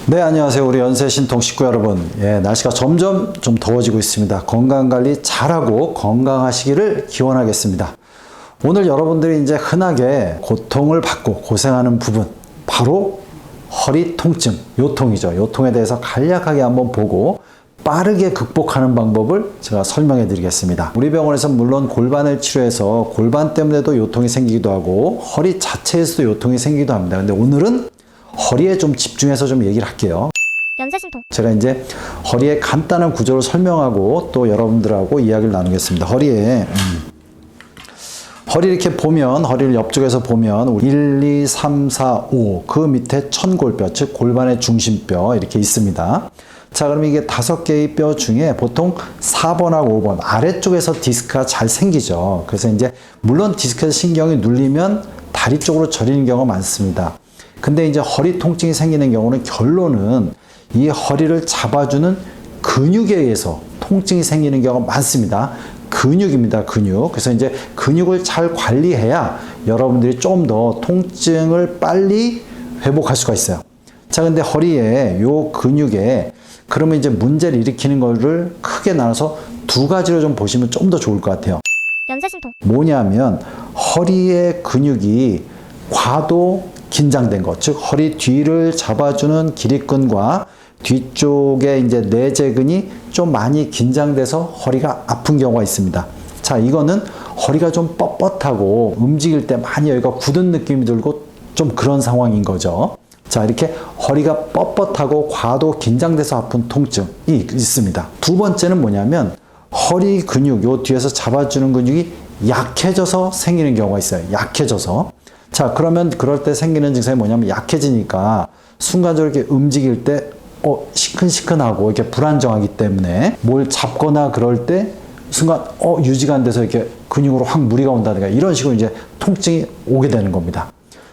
네, 안녕하세요. 우리 연세신통 식구 여러분. 날씨가 점점 좀 더워지고 있습니다. 건강관리 잘하고 건강하시기를 기원하겠습니다. 오늘 여러분들이 이제 흔하게 고통을 받고 고생하는 부분, 바로 허리 통증, 요통이죠. 요통에 대해서 간략하게 한번 보고 빠르게 극복하는 방법을 제가 설명해 드리겠습니다. 우리 병원에서 물론 골반을 치료해서 골반 때문에도 요통이 생기기도 하고 허리 자체에서도 요통이 생기기도 합니다. 근데 오늘은 허리에 좀 집중해서 좀 얘기를 할게요. 연세신통. 제가 이제 허리의 간단한 구조를 설명하고 또 여러분들하고 이야기를 나누겠습니다. 허리 이렇게 보면, 허리를 옆쪽에서 보면 1, 2, 3, 4, 5 그 밑에 천골뼈, 즉 골반의 중심뼈 이렇게 있습니다. 자, 그럼 이게 5개의 뼈 중에 보통 4번하고 5번 아래쪽에서 디스크가 잘 생기죠. 그래서 이제 물론 디스크에서 신경이 눌리면 다리 쪽으로 저리는 경우가 많습니다. 근데 이제 허리 통증이 생기는 경우는 결론은 이 허리를 잡아주는 근육에 의해서 통증이 생기는 경우가 많습니다. 근육입니다, 근육. 그래서 이제 근육을 잘 관리해야 여러분들이 좀 더 통증을 빨리 회복할 수가 있어요. 자, 근데 허리에 요 근육에 그러면 이제 문제를 일으키는 거를 크게 나눠서 두 가지로 좀 보시면 좀 더 좋을 것 같아요. 연세신통. 뭐냐면 허리의 근육이 과도 긴장된 것, 즉 허리 뒤를 잡아주는 기립근과 뒤쪽에 이제 내재근이 좀 많이 긴장돼서 허리가 아픈 경우가 있습니다. 자, 이거는 허리가 좀 뻣뻣하고 움직일 때 많이 여기가 굳은 느낌이 들고 좀 그런 상황인 거죠. 자, 이렇게 허리가 뻣뻣하고 과도 긴장돼서 아픈 통증이 있습니다. 두 번째는 뭐냐면 허리 근육, 요 뒤에서 잡아주는 근육이 약해져서 생기는 경우가 있어요. 약해져서. 자, 그러면 그럴 때 생기는 증상이 뭐냐면 약해지니까 순간적으로 이렇게 움직일 때 시큰시큰하고 이렇게 불안정하기 때문에 뭘 잡거나 그럴 때 순간 유지가 안 돼서 이렇게 근육으로 확 무리가 온다든가 이런 식으로 이제 통증이 오게 되는 겁니다.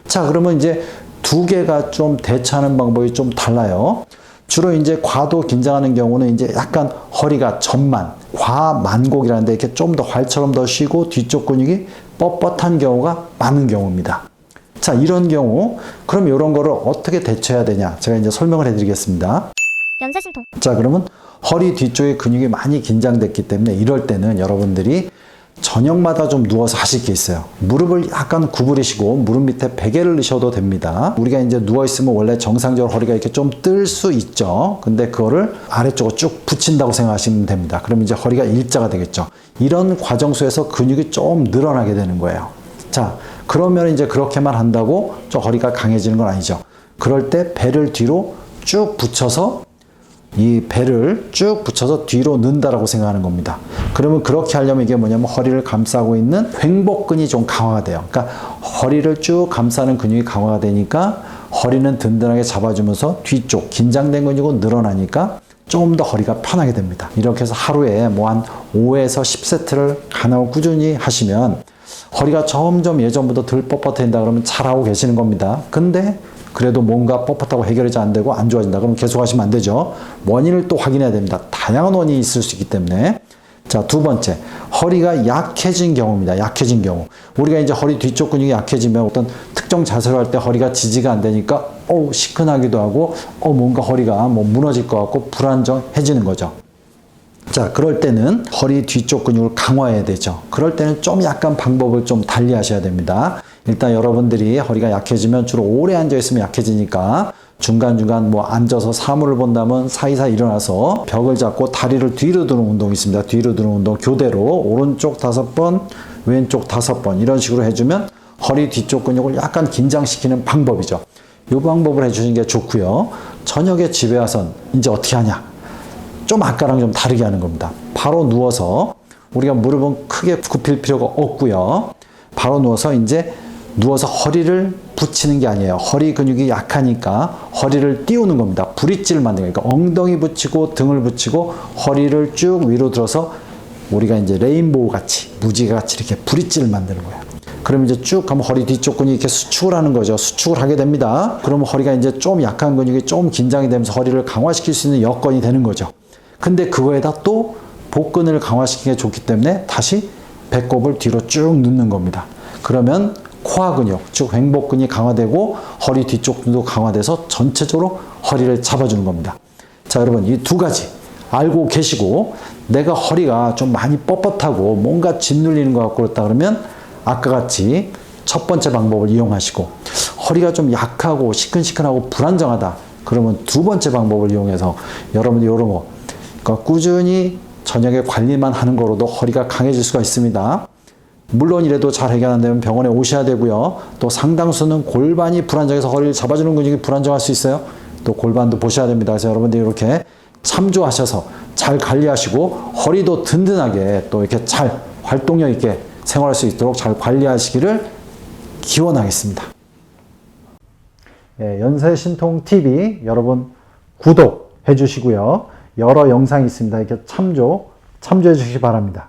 자, 그러면 이제 두 개가 좀 대처하는 방법이 좀 달라요. 주로 이제 과도 긴장하는 경우는 이제 약간 허리가 전만, 과만곡이라는데 이렇게 좀 더 활처럼 더 쉬고 뒤쪽 근육이 뻣뻣한 경우가 많은 경우입니다. 자, 이런 경우, 그럼 이런 거를 어떻게 대처해야 되냐? 제가 이제 설명을 해드리겠습니다. 연세신통. 자, 그러면 허리 뒤쪽에 근육이 많이 긴장됐기 때문에 이럴 때는 여러분들이 저녁마다 좀 누워서 하실 게 있어요. 무릎을 약간 구부리시고 무릎 밑에 베개를 넣으셔도 됩니다. 우리가 이제 누워있으면 원래 정상적으로 허리가 이렇게 좀 뜰 수 있죠. 근데 그거를 아래쪽으로 쭉 붙인다고 생각하시면 됩니다. 그럼 이제 허리가 일자가 되겠죠. 이런 과정 속에서 근육이 좀 늘어나게 되는 거예요. 자, 그러면 이제 그렇게만 한다고 좀 허리가 강해지는 건 아니죠. 그럴 때 배를 뒤로 쭉 붙여서 이 배를 쭉 붙여서 뒤로 넣는다라고 생각하는 겁니다. 그러면 그렇게 하려면 이게 뭐냐면 허리를 감싸고 있는 횡복근이 좀 강화가 돼요. 그러니까 허리를 쭉 감싸는 근육이 강화가 되니까 허리는 든든하게 잡아주면서 뒤쪽 긴장된 근육은 늘어나니까 좀 더 허리가 편하게 됩니다. 이렇게 해서 하루에 뭐 한 5에서 10세트를 간헐 꾸준히 하시면 허리가 점점 예전보다 덜 뻣뻣해진다 그러면 잘하고 계시는 겁니다. 근데 그래도 뭔가 뻣뻣하고 해결이 안 되고 안 좋아진다 그러면 계속 하시면 안 되죠. 원인을 또 확인해야 됩니다. 다양한 원인이 있을 수 있기 때문에. 자, 두 번째, 허리가 약해진 경우입니다. 약해진 경우. 우리가 이제 허리 뒤쪽 근육이 약해지면 어떤 특정 자세를 할 때 허리가 지지가 안 되니까 시큰하기도 하고 뭔가 허리가 뭐 무너질 것 같고 불안정해지는 거죠. 자, 그럴 때는 허리 뒤쪽 근육을 강화해야 되죠. 그럴 때는 좀 약간 방법을 좀 달리 하셔야 됩니다. 일단 여러분들이 허리가 약해지면 주로 오래 앉아있으면 약해지니까 중간중간 뭐 앉아서 사물을 본다면 사이사이 일어나서 벽을 잡고 다리를 뒤로 드는 운동이 있습니다. 뒤로 드는 운동 교대로 오른쪽 5번, 왼쪽 5번 이런 식으로 해주면 허리 뒤쪽 근육을 약간 긴장시키는 방법이죠. 이 방법을 해주시는 게 좋고요. 저녁에 집에 와서 이제 어떻게 하냐? 좀 아까랑 좀 다르게 하는 겁니다. 바로 누워서 우리가 무릎은 크게 굽힐 필요가 없고요. 바로 누워서 허리를 붙이는 게 아니에요. 허리 근육이 약하니까 허리를 띄우는 겁니다. 브릿지를 만드는 거니까 엉덩이 붙이고 등을 붙이고 허리를 쭉 위로 들어서 우리가 이제 레인보우 같이 무지개 같이 이렇게 브릿지를 만드는 거예요. 그럼 이제 쭉 가면 허리 뒤쪽 근육이 이렇게 수축을 하는 거죠. 수축을 하게 됩니다. 그러면 허리가 이제 좀 약한 근육이 좀 긴장이 되면서 허리를 강화시킬 수 있는 여건이 되는 거죠. 근데 그거에다 또 복근을 강화시키는 게 좋기 때문에 다시 배꼽을 뒤로 쭉 넣는 겁니다. 그러면 코어 근육, 즉 횡복근이 강화되고 허리 뒤쪽 근도 강화돼서 전체적으로 허리를 잡아주는 겁니다. 자, 여러분, 이 두 가지 알고 계시고 내가 허리가 좀 많이 뻣뻣하고 뭔가 짓눌리는 것 같고 그렇다 그러면 아까 같이 첫 번째 방법을 이용하시고 허리가 좀 약하고 시큰시큰하고 불안정하다 그러면 두 번째 방법을 이용해서 여러분들이 이런 거 그러니까 꾸준히 저녁에 관리만 하는 거로도 허리가 강해질 수가 있습니다. 물론 이래도 잘 해결 안 되면 병원에 오셔야 되고요. 또 상당수는 골반이 불안정해서 허리를 잡아주는 근육이 불안정할 수 있어요. 또 골반도 보셔야 됩니다. 그래서 여러분들이 이렇게 참조하셔서 잘 관리하시고 허리도 든든하게 또 이렇게 잘 활동력 있게 생활할 수 있도록 잘 관리하시기를 기원하겠습니다. 예, 연세신통TV 여러분 구독해 주시고요. 여러 영상이 있습니다. 이렇게 참조해 주시기 바랍니다.